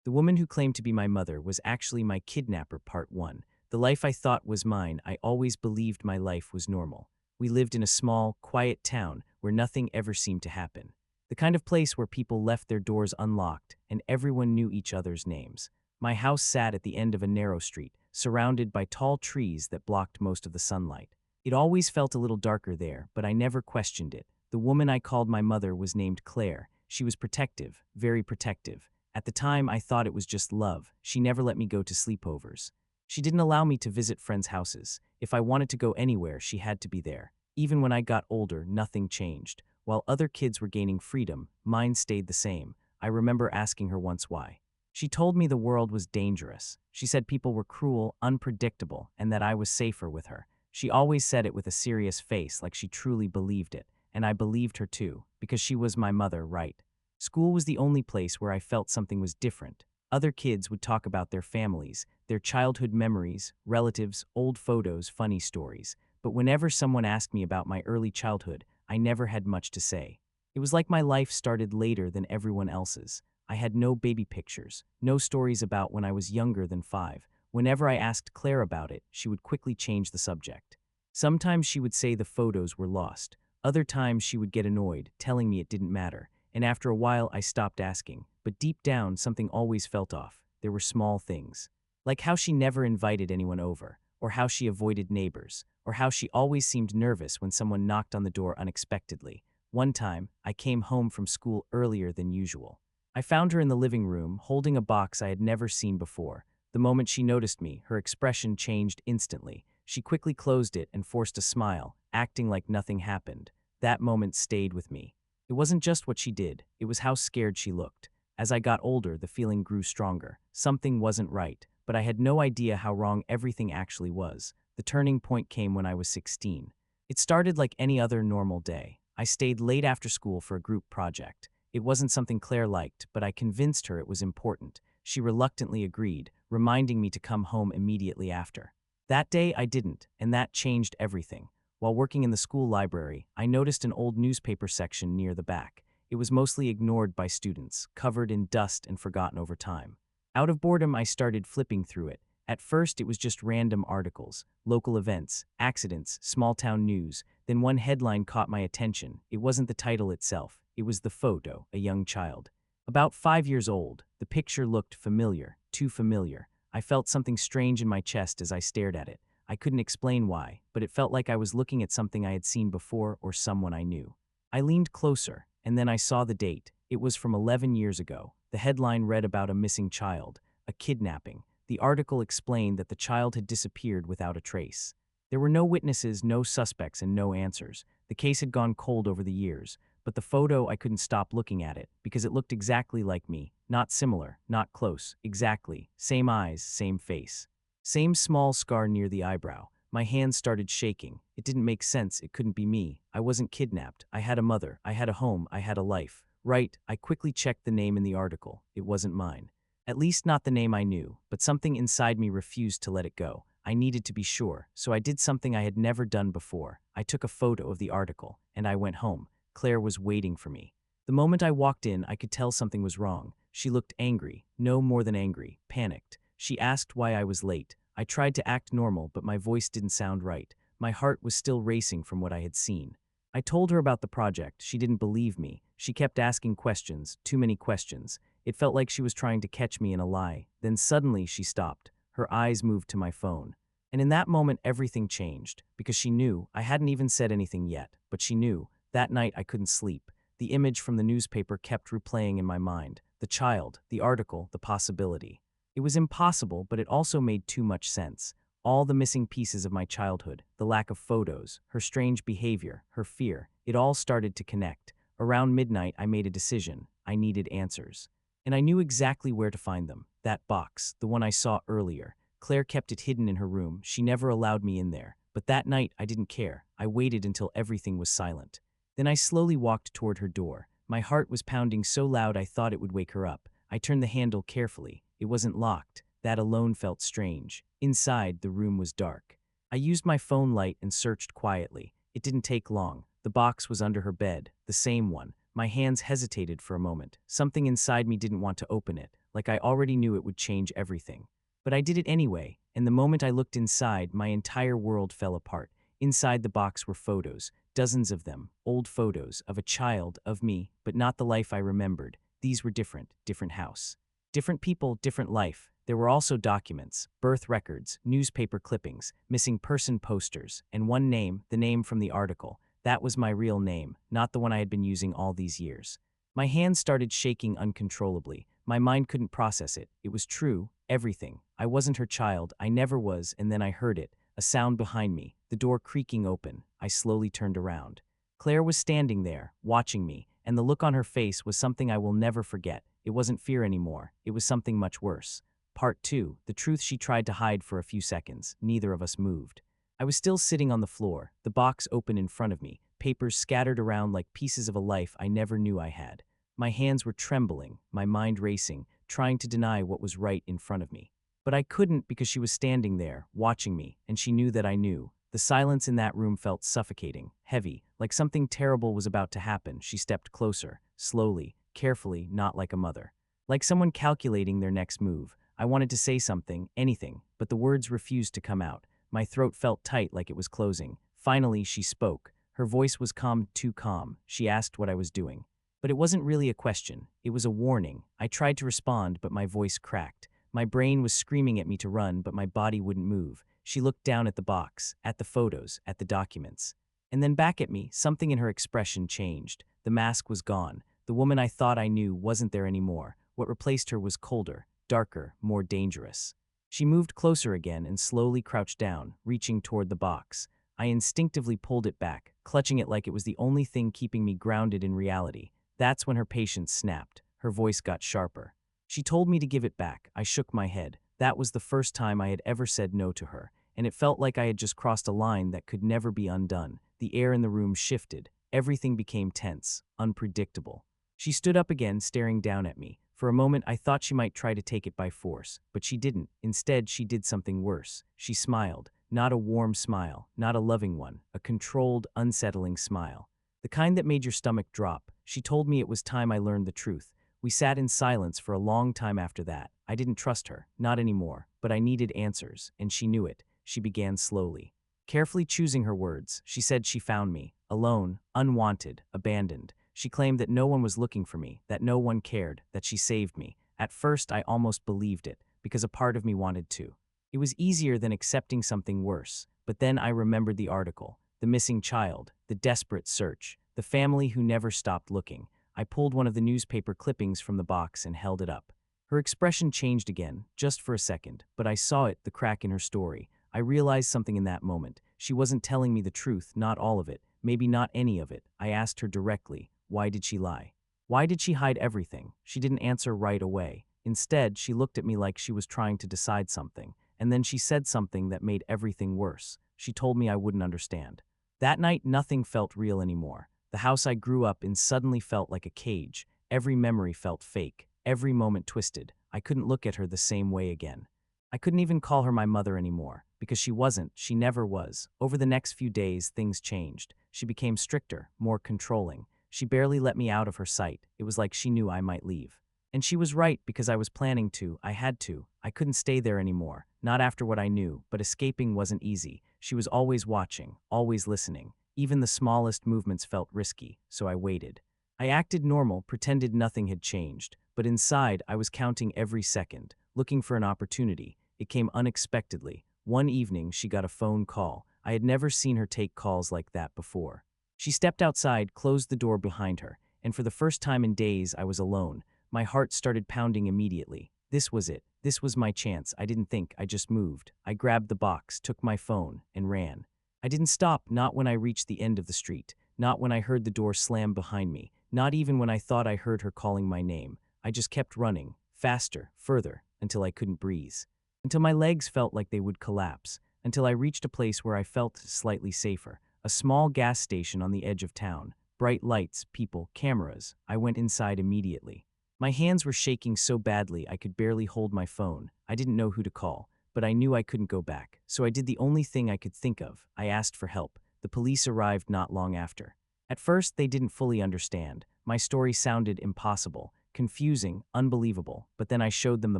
The woman who claimed to be my mother was actually my kidnapper, part 1. The life I thought was mine, I always believed my life was normal. We lived in a small, quiet town where nothing ever seemed to happen. The kind of place where people left their doors unlocked and everyone knew each other's names. My house sat at the end of a narrow street, surrounded by tall trees that blocked most of the sunlight. It always felt a little darker there, but I never questioned it. The woman I called my mother was named Claire. She was protective, very protective. At the time, I thought it was just love. She never let me go to sleepovers. She didn't allow me to visit friends' houses. If I wanted to go anywhere, she had to be there. Even when I got older, nothing changed. While other kids were gaining freedom, mine stayed the same. I remember asking her once why. She told me the world was dangerous. She said people were cruel, unpredictable, and that I was safer with her. She always said it with a serious face, like she truly believed it. And I believed her too, because she was my mother, right? School was the only place where I felt something was different. Other kids would talk about their families, their childhood memories, relatives, old photos, funny stories. But whenever someone asked me about my early childhood, I never had much to say. It was like my life started later than everyone else's. I had no baby pictures, no stories about when I was younger than 5. Whenever I asked Claire about it, she would quickly change the subject. Sometimes she would say the photos were lost. Other times she would get annoyed, telling me it didn't matter. And after a while, I stopped asking. But deep down, something always felt off. There were small things. Like how she never invited anyone over, or how she avoided neighbors, or how she always seemed nervous when someone knocked on the door unexpectedly. One time, I came home from school earlier than usual. I found her in the living room, holding a box I had never seen before. The moment she noticed me, her expression changed instantly. She quickly closed it and forced a smile, acting like nothing happened. That moment stayed with me. It wasn't just what she did, it was how scared she looked. As I got older, the feeling grew stronger. Something wasn't right, but I had no idea how wrong everything actually was. The turning point came when I was 16. It started like any other normal day. I stayed late after school for a group project. It wasn't something Claire liked, but I convinced her it was important. She reluctantly agreed, reminding me to come home immediately after. That day I didn't, and that changed everything. While working in the school library, I noticed an old newspaper section near the back. It was mostly ignored by students, covered in dust and forgotten over time. Out of boredom, I started flipping through it. At first, it was just random articles, local events, accidents, small-town news. Then one headline caught my attention. It wasn't the title itself. It was the photo, a young child. About 5 years old, the picture looked familiar, too familiar. I felt something strange in my chest as I stared at it. I couldn't explain why, but it felt like I was looking at something I had seen before or someone I knew. I leaned closer, and then I saw the date. It was from 11 years ago. The headline read about a missing child, a kidnapping. The article explained that the child had disappeared without a trace. There were no witnesses, no suspects, and no answers. The case had gone cold over the years, but the photo, I couldn't stop looking at it because it looked exactly like me. Not similar, not close, exactly. Same eyes, same face. Same small scar near the eyebrow. My hands started shaking. It didn't make sense. It couldn't be me. I wasn't kidnapped. I had a mother. I had a home. I had a life. Right, I quickly checked the name in the article. It wasn't mine. At least not the name I knew, but something inside me refused to let it go. I needed to be sure, so I did something I had never done before. I took a photo of the article, and I went home. Claire was waiting for me. The moment I walked in, I could tell something was wrong. She looked angry, no more than angry, panicked. She asked why I was late. I tried to act normal, but my voice didn't sound right. My heart was still racing from what I had seen. I told her about the project. She didn't believe me. She kept asking questions, too many questions. It felt like she was trying to catch me in a lie. Then suddenly she stopped. Her eyes moved to my phone. And in that moment, everything changed. Because she knew. I hadn't even said anything yet, but she knew. That night, I couldn't sleep. The image from the newspaper kept replaying in my mind. The child, the article, the possibility. It was impossible, but it also made too much sense. All the missing pieces of my childhood, the lack of photos, her strange behavior, her fear, it all started to connect. Around midnight, I made a decision. I needed answers. And I knew exactly where to find them. That box, the one I saw earlier. Claire kept it hidden in her room. She never allowed me in there. But that night, I didn't care. I waited until everything was silent. Then I slowly walked toward her door. My heart was pounding so loud I thought it would wake her up. I turned the handle carefully. It wasn't locked. That alone felt strange. Inside, the room was dark. I used my phone light and searched quietly. It didn't take long. The box was under her bed, the same one. My hands hesitated for a moment. Something inside me didn't want to open it, like I already knew it would change everything. But I did it anyway, and the moment I looked inside, my entire world fell apart. Inside the box were photos, dozens of them, old photos, of a child, of me, but not the life I remembered. These were different house. Different people, different life. There were also documents, birth records, newspaper clippings, missing person posters, and one name, the name from the article. That was my real name, not the one I had been using all these years. My hands started shaking uncontrollably. My mind couldn't process it. It was true, everything. I wasn't her child, I never was, and then I heard it, a sound behind me, the door creaking open. I slowly turned around. Claire was standing there, watching me, and the look on her face was something I will never forget. It wasn't fear anymore, it was something much worse. Part 2, the truth she tried to hide for a few seconds. Neither of us moved. I was still sitting on the floor, the box open in front of me, papers scattered around like pieces of a life I never knew I had. My hands were trembling, my mind racing, trying to deny what was right in front of me. But I couldn't because she was standing there, watching me, and she knew that I knew. The silence in that room felt suffocating, heavy, like something terrible was about to happen. She stepped closer, slowly, carefully, not like a mother. Like someone calculating their next move. I wanted to say something, anything, but the words refused to come out. My throat felt tight like it was closing. Finally, she spoke. Her voice was calm, too calm. She asked what I was doing. But it wasn't really a question. It was a warning. I tried to respond, but my voice cracked. My brain was screaming at me to run, but my body wouldn't move. She looked down at the box, at the photos, at the documents. And then back at me. Something in her expression changed. The mask was gone. The woman I thought I knew wasn't there anymore. What replaced her was colder, darker, more dangerous. She moved closer again and slowly crouched down, reaching toward the box. I instinctively pulled it back, clutching it like it was the only thing keeping me grounded in reality. That's when her patience snapped. Her voice got sharper. She told me to give it back. I shook my head. That was the first time I had ever said no to her, and it felt like I had just crossed a line that could never be undone. The air in the room shifted. Everything became tense, unpredictable. She stood up again, staring down at me. For a moment, I thought she might try to take it by force, but she didn't. Instead, she did something worse. She smiled. Not a warm smile, not a loving one, a controlled, unsettling smile. The kind that made your stomach drop. She told me it was time I learned the truth. We sat in silence for a long time after that. I didn't trust her, not anymore, but I needed answers, and she knew it. She began slowly. Carefully choosing her words, she said she found me, alone, unwanted, abandoned. She claimed that no one was looking for me, that no one cared, that she saved me. At first, I almost believed it, because a part of me wanted to. It was easier than accepting something worse, but then I remembered the article, the missing child, the desperate search, the family who never stopped looking. I pulled one of the newspaper clippings from the box and held it up. Her expression changed again, just for a second, but I saw it, the crack in her story. I realized something in that moment. She wasn't telling me the truth, not all of it, maybe not any of it. I asked her directly, why did she lie? Why did she hide everything? She didn't answer right away. Instead, she looked at me like she was trying to decide something, and then she said something that made everything worse. She told me I wouldn't understand. That night, nothing felt real anymore. The house I grew up in suddenly felt like a cage. Every memory felt fake, every moment twisted. I couldn't look at her the same way again. I couldn't even call her my mother anymore, because she wasn't, she never was. Over the next few days, things changed. She became stricter, more controlling. She barely let me out of her sight. It was like she knew I might leave. And she was right, because I was planning to. I had to. I couldn't stay there anymore. Not after what I knew, but escaping wasn't easy. She was always watching, always listening. Even the smallest movements felt risky, so I waited. I acted normal, pretended nothing had changed, but inside I was counting every second, looking for an opportunity. It came unexpectedly. One evening, she got a phone call. I had never seen her take calls like that before. She stepped outside, closed the door behind her, and for the first time in days, I was alone. My heart started pounding immediately. This was it. This was my chance. I didn't think, I just moved. I grabbed the box, took my phone, and ran. I didn't stop, not when I reached the end of the street, not when I heard the door slam behind me, not even when I thought I heard her calling my name. I just kept running, faster, further, until I couldn't breathe. Until my legs felt like they would collapse, until I reached a place where I felt slightly safer. A small gas station on the edge of town. Bright lights, people, cameras. I went inside immediately. My hands were shaking so badly I could barely hold my phone. I didn't know who to call, but I knew I couldn't go back. So I did the only thing I could think of. I asked for help. The police arrived not long after. At first, they didn't fully understand. My story sounded impossible. confusing, unbelievable, but then I showed them the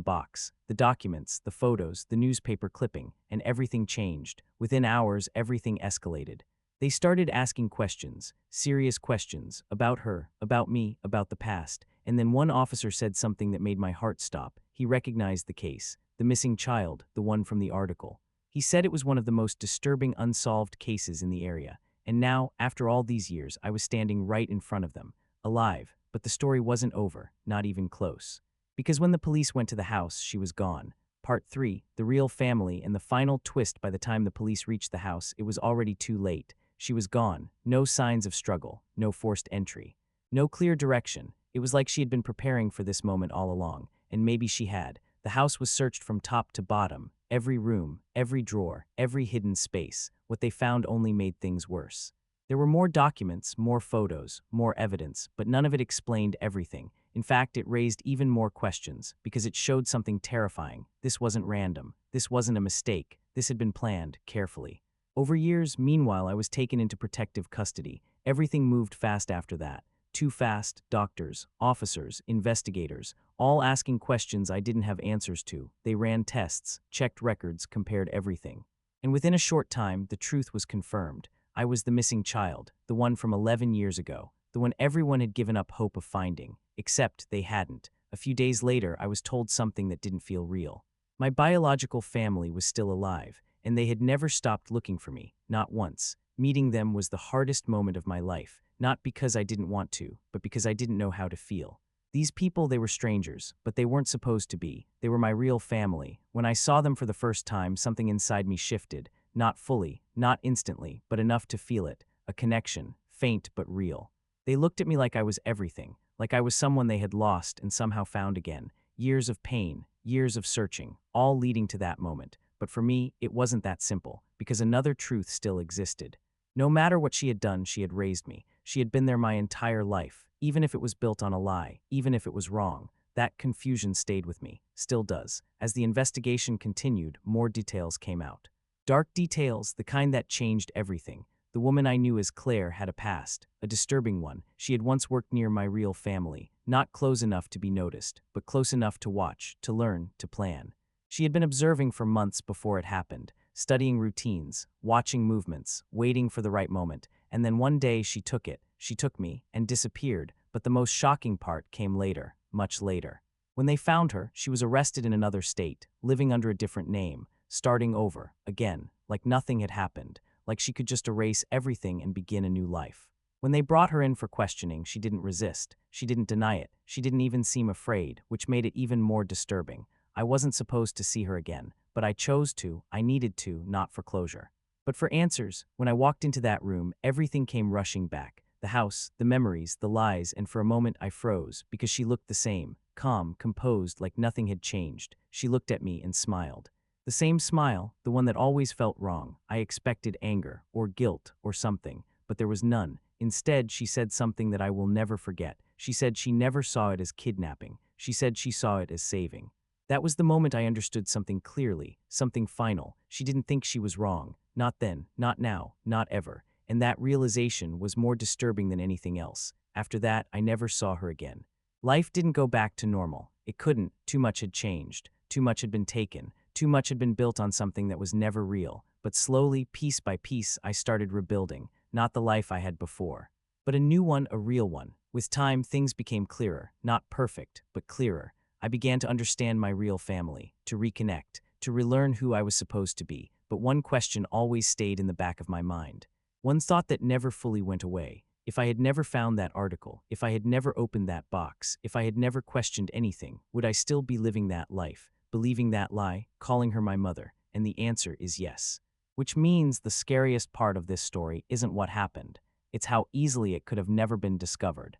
box, the documents, the photos, the newspaper clipping, and everything changed. Within hours, everything escalated. They started asking questions, serious questions, about her, about me, about the past, and then one officer said something that made my heart stop. He recognized the case, the missing child, the one from the article. He said it was one of the most disturbing unsolved cases in the area, and now, after all these years, I was standing right in front of them, alive, but the story wasn't over, not even close. Because when the police went to the house, she was gone. Part 3, The Real Family, and the final twist. By the time the police reached the house, it was already too late. She was gone, no signs of struggle, no forced entry, no clear direction. It was like she had been preparing for this moment all along, and maybe she had. The house was searched from top to bottom, every room, every drawer, every hidden space. What they found only made things worse. There were more documents, more photos, more evidence, but none of it explained everything. In fact, it raised even more questions, because it showed something terrifying. This wasn't random. This wasn't a mistake. This had been planned, carefully. Over years, meanwhile, I was taken into protective custody. Everything moved fast after that. Too fast. Doctors, officers, investigators, all asking questions I didn't have answers to. They ran tests, checked records, compared everything. And within a short time, the truth was confirmed. I was the missing child, the one from 11 years ago, the one everyone had given up hope of finding, except they hadn't. A few days later, I was told something that didn't feel real. My biological family was still alive, and they had never stopped looking for me, not once. Meeting them was the hardest moment of my life, not because I didn't want to, but because I didn't know how to feel. These people, they were strangers, but they weren't supposed to be. They were my real family. When I saw them for the first time, something inside me shifted. Not fully, not instantly, but enough to feel it. A connection, faint but real. They looked at me like I was everything, like I was someone they had lost and somehow found again. Years of pain, years of searching, all leading to that moment. But for me, it wasn't that simple, because another truth still existed. No matter what she had done, she had raised me. She had been there my entire life, even if it was built on a lie, even if it was wrong. That confusion stayed with me, still does. As the investigation continued, more details came out. Dark details, the kind that changed everything. The woman I knew as Claire had a past, a disturbing one. She had once worked near my real family, not close enough to be noticed, but close enough to watch, to learn, to plan. She had been observing for months before it happened, studying routines, watching movements, waiting for the right moment, and then one day she took me, and disappeared. But the most shocking part came later, much later. When they found her, she was arrested in another state, living under a different name, starting over, again, like nothing had happened, like she could just erase everything and begin a new life. When they brought her in for questioning, she didn't resist, she didn't deny it, she didn't even seem afraid, which made it even more disturbing. I wasn't supposed to see her again, but I chose to, I needed to, not for closure. But for answers, when I walked into that room, everything came rushing back. The house, the memories, the lies, and for a moment I froze, because she looked the same, calm, composed, like nothing had changed. She looked at me and smiled. The same smile, the one that always felt wrong. I expected anger, or guilt, or something, but there was none. Instead, she said something that I will never forget. She said she never saw it as kidnapping. She said she saw it as saving. That was the moment I understood something clearly, something final. She didn't think she was wrong. Not then, not now, not ever. And that realization was more disturbing than anything else. After that, I never saw her again. Life didn't go back to normal. It couldn't. Too much had changed. Too much had been taken. Too much had been built on something that was never real. But slowly, piece by piece, I started rebuilding. Not the life I had before, but a new one, a real one. With time, things became clearer. Not perfect, but clearer. I began to understand my real family, to reconnect, to relearn who I was supposed to be. But one question always stayed in the back of my mind. One thought that never fully went away. If I had never found that article, if I had never opened that box, if I had never questioned anything, would I still be living that life, believing that lie, calling her my mother? And the answer is yes. Which means the scariest part of this story isn't what happened. It's how easily it could have never been discovered.